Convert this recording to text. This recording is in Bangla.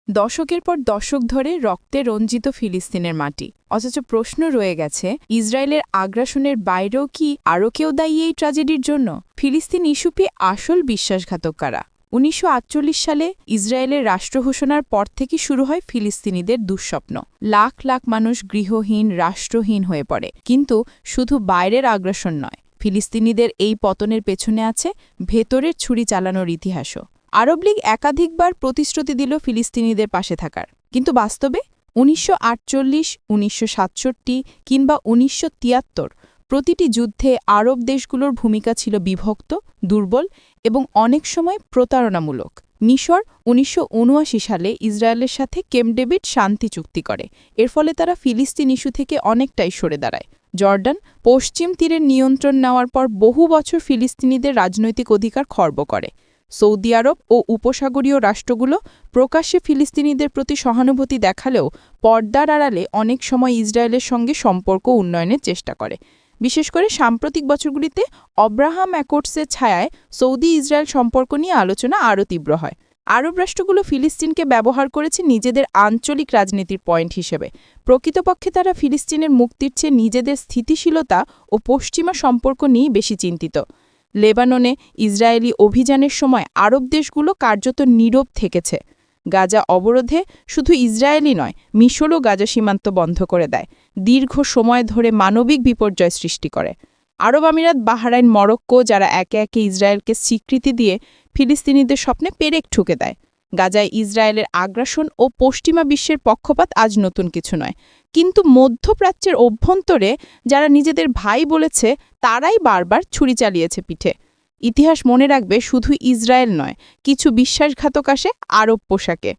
দশকের পর দশক ধরে রক্তে রঞ্জিত ফিলিস্তিনের মাটি, অথচ প্রশ্ন রয়ে গেছে ইসরায়েলের আগ্রাসনের বাইরেও কি আরও কেউ দায়ী এই ট্র্যাজেডির জন্য? ফিলিস্তিন ইস্যুপি আসল বিশ্বাসঘাতক কারা? ১৯৪৮ সালে ইসরায়েলের রাষ্ট্র ঘোষণার পর থেকে শুরু হয় ফিলিস্তিনিদের দুঃস্বপ্ন। লাখ লাখ মানুষ গৃহহীন, রাষ্ট্রহীন হয়ে পড়ে। কিন্তু শুধু বাইরের আগ্রাসন নয়, ফিলিস্তিনিদের এই পতনের পেছনে আছে ভেতরের ছুরি চালানোর ইতিহাসও। আরব লীগ একাধিকবার প্রতিশ্রুতি দিল ফিলিস্তিনিদের পাশে থাকার, কিন্তু বাস্তবে ১৯৪৮, ১৯৬৭ কিংবা ১৯৭৩ প্রতিটি যুদ্ধে আরব দেশগুলোর ভূমিকা ছিল বিভক্ত, দুর্বল এবং অনেক সময় প্রতারণামূলক। মিশর ১৯৭৯ সালে ইসরায়েলের সাথে ক্যাম্প ডেভিড শান্তি চুক্তি করে। এর ফলে তারা ফিলিস্তিন ইস্যু থেকে অনেকটাই সরে দাঁড়ায়। জর্ডান পশ্চিম তীরের নিয়ন্ত্রণ নেওয়ার পর বহু বছর ফিলিস্তিনিদের রাজনৈতিক অধিকার খর্ব করে। সৌদি আরব ও উপসাগরীয় রাষ্ট্রগুলো প্রকাশ্যে ফিলিস্তিনিদের প্রতি সহানুভূতি দেখালেও পর্দার আড়ালে অনেক সময় ইসরায়েলের সঙ্গে সম্পর্ক উন্নয়নের চেষ্টা করে। বিশেষ করে সাম্প্রতিক বছরগুলিতে অব্রাহাম অ্যাকর্ডসের ছায়ায় সৌদি ইসরায়েল সম্পর্ক নিয়ে আলোচনা আরও তীব্র হয়। আরব রাষ্ট্রগুলো ফিলিস্তিনকে ব্যবহার করেছে নিজেদের আঞ্চলিক রাজনীতির পয়েন্ট হিসেবে। প্রকৃতপক্ষে তারা ফিলিস্তিনের মুক্তির চেয়ে নিজেদের স্থিতিশীলতা ও পশ্চিমা সম্পর্ক নিয়েই বেশি চিন্তিত। লেবাননে ইসরায়েলি অভিযানের সময় আরব দেশগুলো কার্যত নীরব থেকেছে। গাজা অবরোধে শুধু ইসরায়েলই নয়, মিশরও গাজা সীমান্ত বন্ধ করে দেয়, দীর্ঘ সময় ধরে মানবিক বিপর্যয় সৃষ্টি করে। আরব আমিরাত, বাহরাইন, মরক্কো যারা একে একে ইসরায়েলকে স্বীকৃতি দিয়ে ফিলিস্তিনিদের স্বপ্নে পেরেক ঠুকে দেয়। গাজায় ইসরায়েলের আগ্রাসন ও পশ্চিমা বিশ্বের পক্ষপাত আজ নতুন কিছু নয়, কিন্তু মধ্যপ্রাচ্যের অভ্যন্তরে যারা নিজেদের ভাই বলেছে তারাই বারবার ছুরি চালিয়েছে পিঠে। ইতিহাস মনে রাখবে, শুধু ইসরায়েল নয়, কিছু বিশ্বাসঘাতক আসে আরব পোশাকে।